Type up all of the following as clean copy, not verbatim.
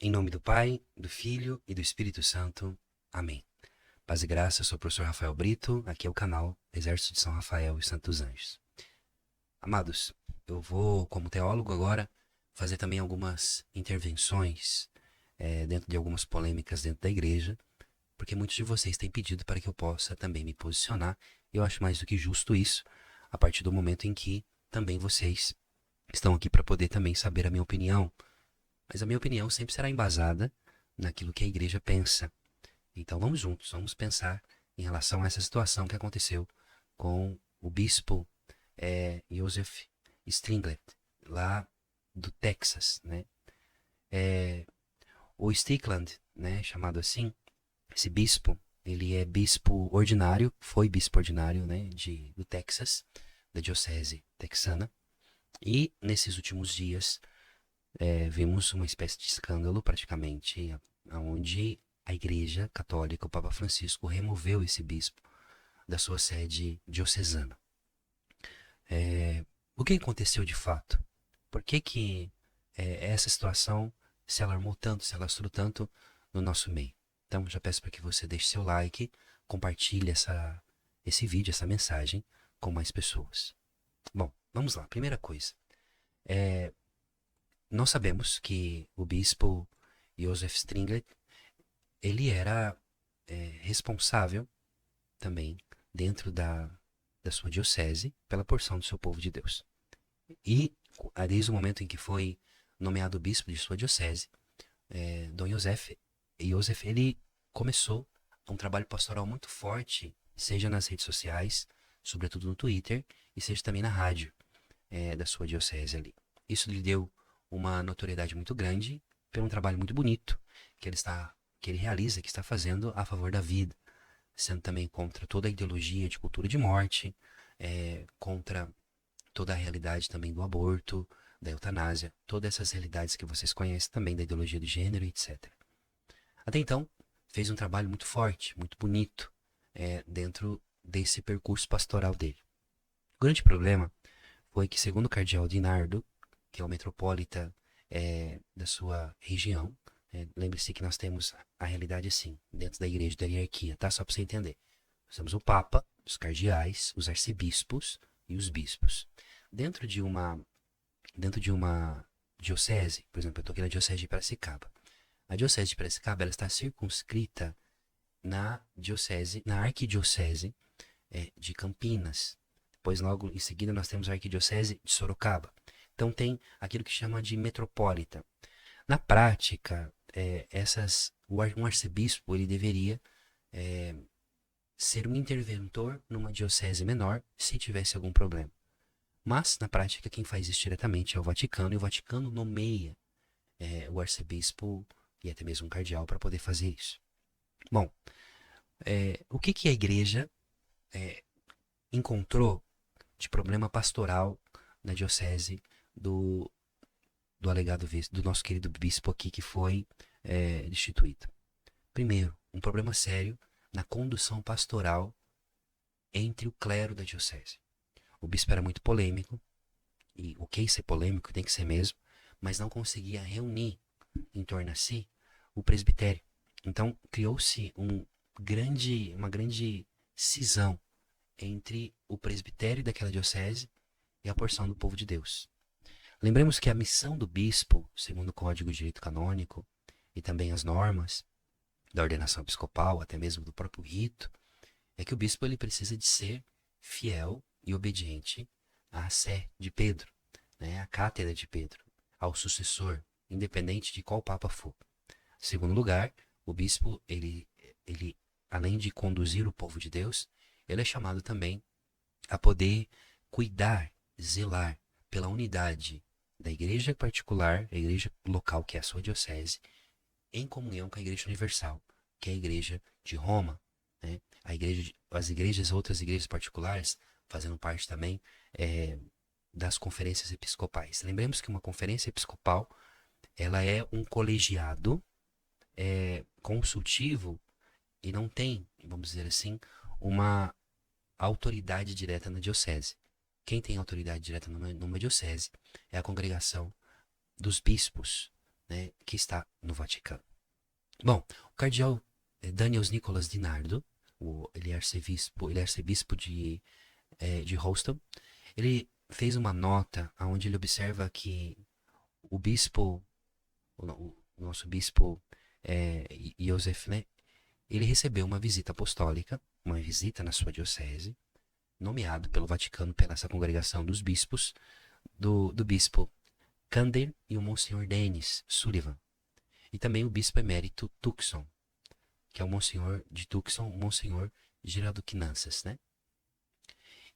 Em nome do Pai, do Filho e do Espírito Santo. Amém. Paz e graça, eu sou o professor Rafael Brito, aqui é o canal Exército de São Rafael e Santos Anjos. Amados, eu vou, como teólogo agora, fazer também algumas intervenções dentro de algumas polêmicas dentro da igreja, porque muitos de vocês têm pedido para que eu possa também me posicionar, e eu acho mais do que justo isso, a partir do momento em que também vocês estão aqui para poder também saber a minha opinião. Mas a minha opinião sempre será embasada naquilo que a igreja pensa. Então vamos juntos, vamos pensar em relação a essa situação que aconteceu com o bispo Joseph Stringlet, lá do Texas, né? O Strickland, né, chamado assim, esse bispo, ele é bispo ordinário, foi bispo ordinário, né, do Texas, da diocese texana. E nesses últimos dias vimos uma espécie de escândalo, praticamente, onde a Igreja Católica, o Papa Francisco, removeu esse bispo da sua sede diocesana. O que aconteceu de fato? Por que essa situação se alarmou tanto, se alastrou tanto no nosso meio? Então, já peço para que você deixe seu like, compartilhe esse vídeo, essa mensagem com mais pessoas. Bom, vamos lá. Primeira coisa. Nós sabemos que o bispo Joseph Stringlet, ele era responsável também dentro da sua diocese pela porção do seu povo de Deus. E desde o momento em que foi nomeado bispo de sua diocese, Dom Joseph, ele começou um trabalho pastoral muito forte, seja nas redes sociais, sobretudo no Twitter, e seja também na rádio da sua diocese ali. Isso lhe deu uma notoriedade muito grande pelo um trabalho muito bonito que ele realiza, que está fazendo a favor da vida, sendo também contra toda a ideologia de cultura de morte, contra toda a realidade também do aborto, da eutanásia, todas essas realidades que vocês conhecem também da ideologia do gênero, etc. Até então, fez um trabalho muito forte, muito bonito, dentro desse percurso pastoral dele. O grande problema foi que, segundo o cardeal Dinardo, que é o metropolita da sua região, lembre-se que nós temos a realidade assim, dentro da igreja, da hierarquia, tá? Só para você entender. Nós temos o Papa, os cardeais, os arcebispos e os bispos. Dentro de uma diocese, por exemplo, eu estou aqui na diocese de Piracicaba. A diocese de Piracicaba ela está circunscrita na arquidiocese de Campinas. Depois, logo em seguida, nós temos a arquidiocese de Sorocaba. Então, tem aquilo que chama de metropolita. Na prática, um arcebispo ele deveria ser um interventor numa diocese menor se tivesse algum problema. Mas, na prática, quem faz isso diretamente é o Vaticano, e o Vaticano nomeia o arcebispo e até mesmo um cardeal para poder fazer isso. Bom, o que a igreja encontrou de problema pastoral na diocese do alegado do nosso querido bispo aqui que foi destituído? Primeiro, um problema sério na condução pastoral entre o clero da diocese. O bispo era muito polêmico, e ok ser polêmico, tem que ser mesmo, mas não conseguia reunir em torno a si o presbitério. Então criou-se uma grande cisão entre o presbitério daquela diocese e a porção do povo de Deus. Lembremos que a missão do bispo, segundo o Código de Direito Canônico e também as normas da ordenação episcopal, até mesmo do próprio rito, é que o bispo ele precisa de ser fiel e obediente à sé de Pedro, né, à cátedra de Pedro, ao sucessor, independente de qual papa for. Em segundo lugar, o bispo, ele além de conduzir o povo de Deus, ele é chamado também a poder cuidar, zelar pela unidade da igreja particular, a igreja local, que é a sua diocese, em comunhão com a igreja universal, que é a igreja de Roma, né? Outras igrejas particulares, fazendo parte também das conferências episcopais. Lembremos que uma conferência episcopal, ela é um colegiado consultivo e não tem, vamos dizer assim, uma autoridade direta na diocese. Quem tem autoridade direta numa diocese é a congregação dos bispos, né, que está no Vaticano. Bom, o cardeal Daniel Nicholas Dinardo, ele é arcebispo de Houston, ele fez uma nota onde ele observa que o bispo, o nosso bispo Joseph, né, ele recebeu uma visita apostólica, uma visita na sua diocese, nomeado pelo Vaticano, pela essa congregação dos bispos, do bispo Kander e o Monsenhor Dennis Sullivan, e também o bispo emérito Tucson, que é o Monsenhor de Tucson, o Monsenhor Geraldo Quinanças, né?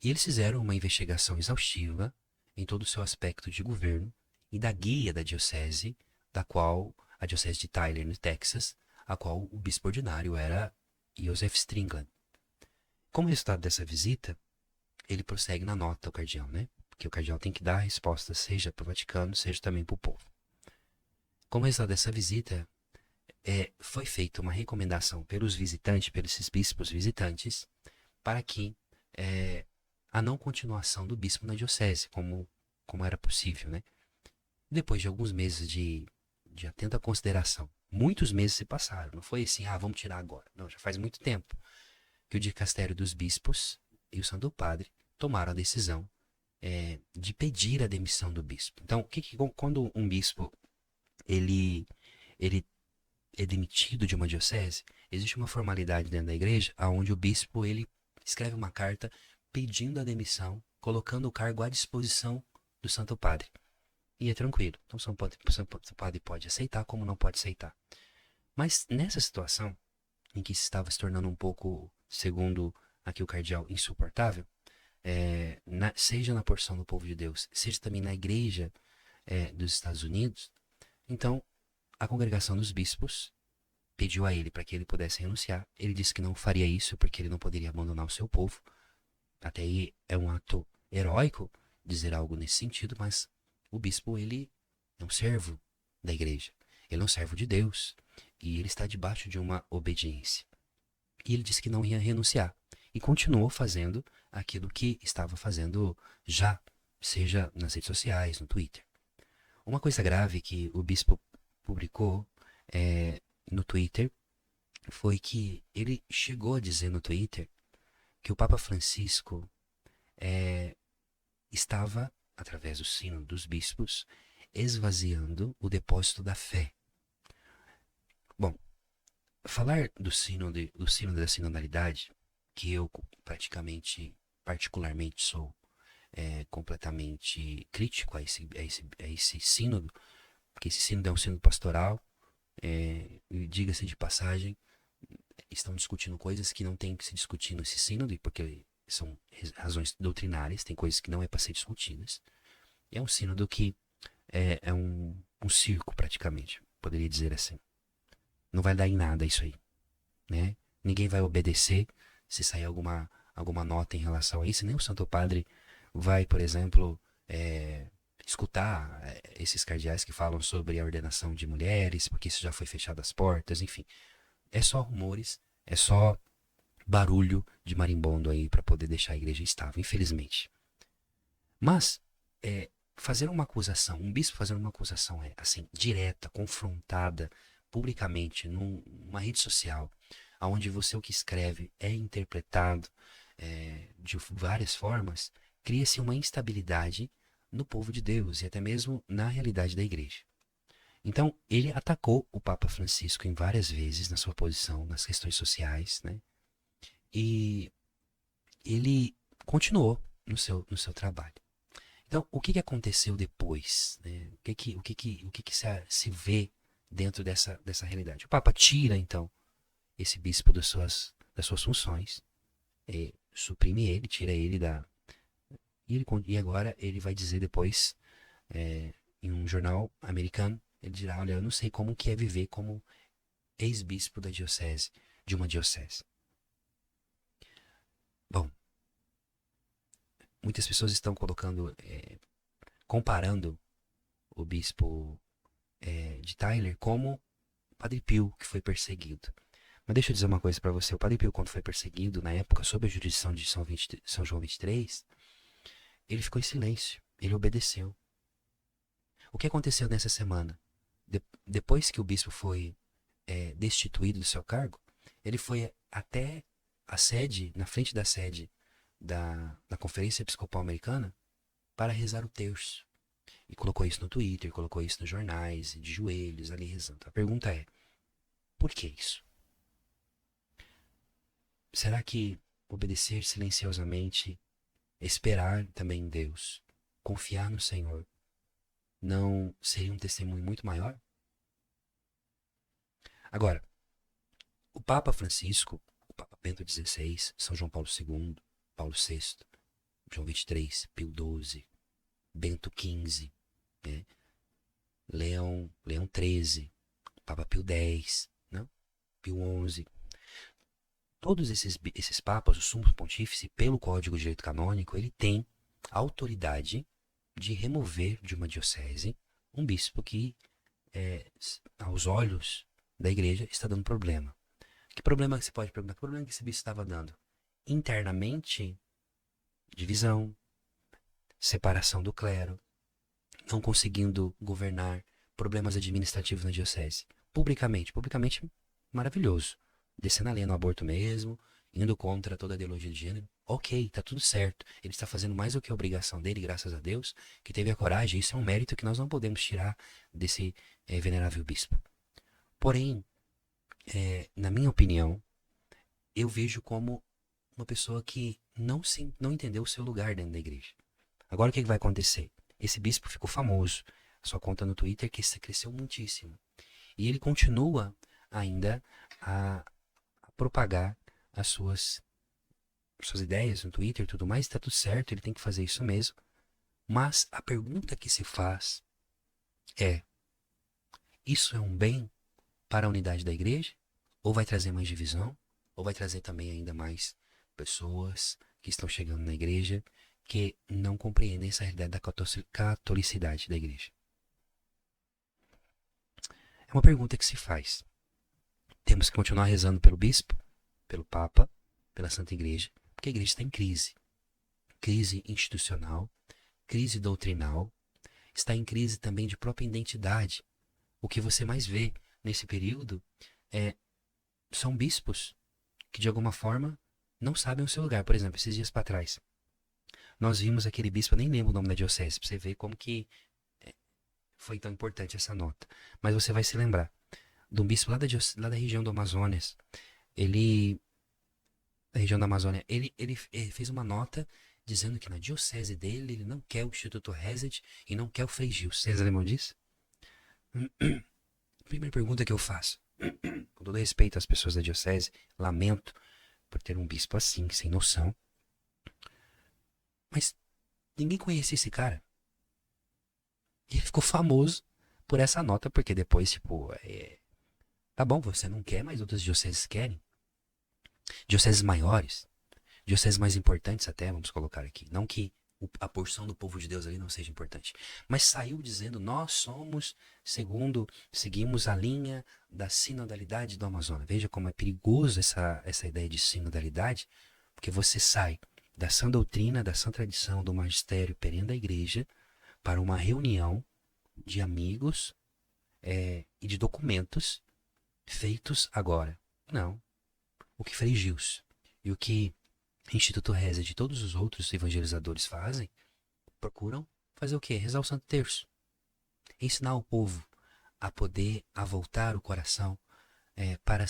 E eles fizeram uma investigação exaustiva em todo o seu aspecto de governo e da guia da diocese, da qual a diocese de Tyler, no Texas, a qual o bispo ordinário era Joseph Strickland. Como resultado dessa visita, ele prossegue na nota, o cardeal, né? Porque o cardeal tem que dar a resposta, seja para o Vaticano, seja também para o povo. Como resultado dessa visita, foi feita uma recomendação pelos visitantes, pelos esses bispos visitantes, para que a não continuação do bispo na diocese, como era possível, né? Depois de alguns meses de atenta consideração, muitos meses se passaram, não foi assim, vamos tirar agora. Não, já faz muito tempo que o dicastério dos bispos e o Santo Padre tomaram a decisão de pedir a demissão do bispo. Então, quando um bispo ele é demitido de uma diocese, existe uma formalidade dentro da igreja onde o bispo ele escreve uma carta pedindo a demissão, colocando o cargo à disposição do Santo Padre. E é tranquilo. Então o Santo Padre pode aceitar como não pode aceitar. Mas nessa situação, em que se estava se tornando um pouco, segundo aqui o cardeal, insuportável, seja na porção do povo de Deus, seja também na igreja dos Estados Unidos, então a congregação dos bispos pediu a ele para que ele pudesse renunciar. Ele disse que não faria isso porque ele não poderia abandonar o seu povo. Até aí é um ato heróico dizer algo nesse sentido, mas o bispo ele é um servo da igreja. Ele é um servo de Deus e ele está debaixo de uma obediência. E ele disse que não ia renunciar e continuou fazendo aquilo que estava fazendo já, seja nas redes sociais, no Twitter. Uma coisa grave que o bispo publicou no Twitter foi que ele chegou a dizer no Twitter que o Papa Francisco estava, através do sino dos bispos, esvaziando o depósito da fé. Bom, falar do sino da sinodalidade, que eu particularmente sou completamente crítico a esse sínodo, porque esse sínodo é um sínodo pastoral, e diga-se de passagem, estão discutindo coisas que não tem que se discutir nesse sínodo, porque são razões doutrinárias, tem coisas que não é para ser discutidas. É um sínodo que é um circo praticamente, poderia dizer assim. Não vai dar em nada isso aí, né? Ninguém vai obedecer se sair alguma nota em relação a isso, nem o Santo Padre vai, por exemplo, escutar esses cardeais que falam sobre a ordenação de mulheres, porque isso já foi fechado as portas, enfim. É só rumores, é só barulho de marimbondo aí para poder deixar a igreja estável, infelizmente. Mas fazer uma acusação, um bispo fazendo uma acusação assim, direta, confrontada, publicamente, numa rede social, onde você o que escreve é interpretado de várias formas, cria-se uma instabilidade no povo de Deus e até mesmo na realidade da igreja. Então, ele atacou o Papa Francisco em várias vezes na sua posição, nas questões sociais, né? E ele continuou no seu trabalho. Então, o que aconteceu depois? Né? O que se vê dentro dessa realidade? O Papa tira, então, esse bispo das suas funções, suprime ele, tira ele da... E agora ele vai dizer depois, em um jornal americano, ele dirá, olha, eu não sei como que é viver como ex-bispo da diocese, de uma diocese. Bom, muitas pessoas estão comparando o bispo de Tyler como o Padre Pio, que foi perseguido. Mas deixa eu dizer uma coisa para você. O Padre Pio, quando foi perseguido, na época, sob a jurisdição de São João XXIII, ele ficou em silêncio. Ele obedeceu. O que aconteceu nessa semana? depois que o bispo foi destituído do seu cargo, ele foi até a sede, na frente da sede da Conferência Episcopal Americana, para rezar o terço. E colocou isso no Twitter, colocou isso nos jornais, de joelhos, ali rezando. A pergunta é, por que isso? Será que obedecer silenciosamente, esperar também em Deus, confiar no Senhor, não seria um testemunho muito maior? Agora, o Papa Francisco, o Papa Bento XVI, São João Paulo II, Paulo VI, João XXIII, Pio XII, Bento XV, né? Leão XIII, Papa Pio X, né? Pio XI. Todos esses papas, o sumo pontífice, pelo Código de Direito Canônico, ele tem a autoridade de remover de uma diocese um bispo que, aos olhos da igreja, está dando problema. Que problema que você pode perguntar? Que problema que esse bispo estava dando? Internamente, divisão, separação do clero, não conseguindo governar, problemas administrativos na diocese. Publicamente, maravilhoso. Descendo a linha no aborto mesmo, indo contra toda a ideologia de gênero. Ok, tá tudo certo. Ele está fazendo mais do que a obrigação dele, graças a Deus, que teve a coragem. Isso é um mérito que nós não podemos tirar desse venerável bispo. Porém, na minha opinião, eu vejo como uma pessoa que não entendeu o seu lugar dentro da igreja. Agora o que vai acontecer? Esse bispo ficou famoso. A sua conta no Twitter cresceu muitíssimo. E ele continua ainda a propagar as suas ideias no Twitter e tudo mais. Está tudo certo, ele tem que fazer isso mesmo. Mas a pergunta que se faz é: isso é um bem para a unidade da igreja? Ou vai trazer mais divisão? Ou vai trazer também ainda mais pessoas que estão chegando na igreja que não compreendem essa realidade da catolicidade da igreja? É uma pergunta que se faz. Temos que continuar rezando pelo bispo, pelo papa, pela Santa Igreja, porque a igreja está em crise. Crise institucional, crise doutrinal, está em crise também de própria identidade. O que você mais vê nesse período são bispos que de alguma forma não sabem o seu lugar. Por exemplo, esses dias para trás, nós vimos aquele bispo, eu nem lembro o nome da diocese, para você ver como que foi tão importante essa nota. Mas você vai se lembrar de um bispo lá da região do Amazonas. Ele fez uma nota dizendo que na diocese dele ele não quer o Instituto Reset e não quer o Frei Gil. Vocês lembram disso? Primeira pergunta que eu faço, com todo respeito às pessoas da diocese, lamento por ter um bispo assim, sem noção. Mas ninguém conhecia esse cara. E ele ficou famoso por essa nota, porque depois, tá bom, você não quer, mas outras dioceses querem. Dioceses maiores, dioceses mais importantes até, vamos colocar aqui. Não que a porção do povo de Deus ali não seja importante. Mas saiu dizendo, nós seguimos a linha da sinodalidade do Amazonas. Veja como é perigoso essa ideia de sinodalidade, porque você sai da sã doutrina, da sã tradição, do magistério perene da igreja, para uma reunião de amigos e de documentos feitos agora. Não. O que Frei Gils e o que Instituto Reset e todos os outros evangelizadores fazem, procuram fazer o quê? Rezar o Santo Terço. Ensinar o povo a voltar o coração para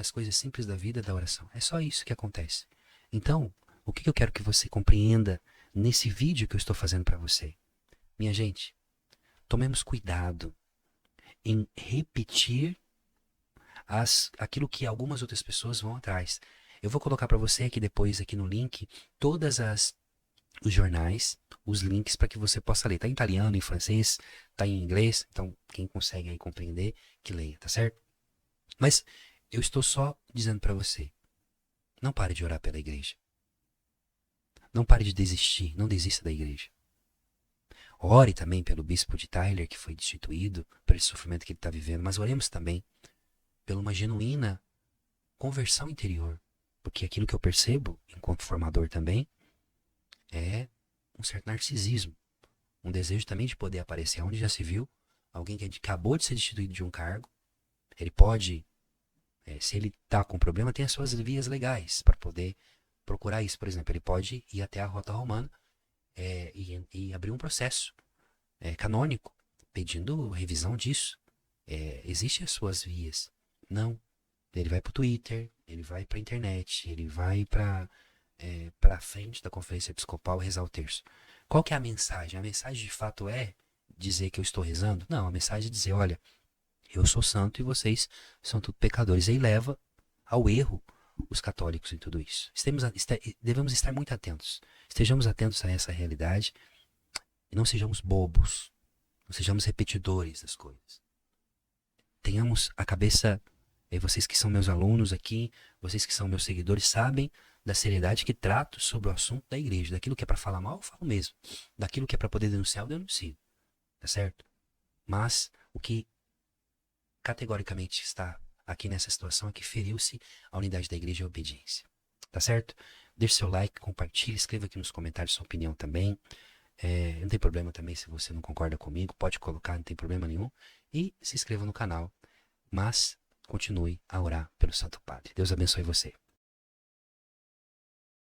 as coisas simples da vida, da oração. É só isso que acontece. Então, o que eu quero que você compreenda nesse vídeo que eu estou fazendo para você? Minha gente, tomemos cuidado em repetir aquilo que algumas outras pessoas vão atrás. Eu vou colocar para você aqui depois, aqui no link, os jornais, os links para que você possa ler. Tá em italiano, em francês, tá em inglês, então quem consegue aí compreender, que leia, tá certo? Mas eu estou só dizendo para você, não pare de orar pela igreja. Não pare de desistir, não desista da igreja. Ore também pelo bispo de Tyler, que foi destituído, por esse sofrimento que ele está vivendo, mas oremos também por uma genuína conversão interior. Porque aquilo que eu percebo, enquanto formador também, é um certo narcisismo. Um desejo também de poder aparecer. Onde já se viu alguém que acabou de ser destituído de um cargo, ele pode, se ele está com problema, tem as suas vias legais para poder procurar isso. Por exemplo, ele pode ir até a Rota Romana e abrir um processo canônico pedindo revisão disso. Existem as suas vias. Não. Ele vai para o Twitter, ele vai para a internet, ele vai para a frente da Conferência Episcopal rezar o terço. Qual que é a mensagem? A mensagem de fato é dizer que eu estou rezando? Não, a mensagem é dizer, olha, eu sou santo e vocês são tudo pecadores. E aí leva ao erro os católicos em tudo isso. Devemos estar muito atentos. Estejamos atentos a essa realidade e não sejamos bobos. Não sejamos repetidores das coisas. Tenhamos a cabeça, vocês que são meus alunos aqui, vocês que são meus seguidores, sabem da seriedade que trato sobre o assunto da igreja. Daquilo que é para falar mal, eu falo mesmo. Daquilo que é para poder denunciar, eu denuncio. Tá certo? Mas o que categoricamente está aqui nessa situação é que feriu-se a unidade da igreja e a obediência. Tá certo? Deixe seu like, compartilhe, escreva aqui nos comentários sua opinião também. Não tem problema também se você não concorda comigo, pode colocar, não tem problema nenhum. E se inscreva no canal. Mas continue a orar pelo Santo Padre. Deus abençoe você.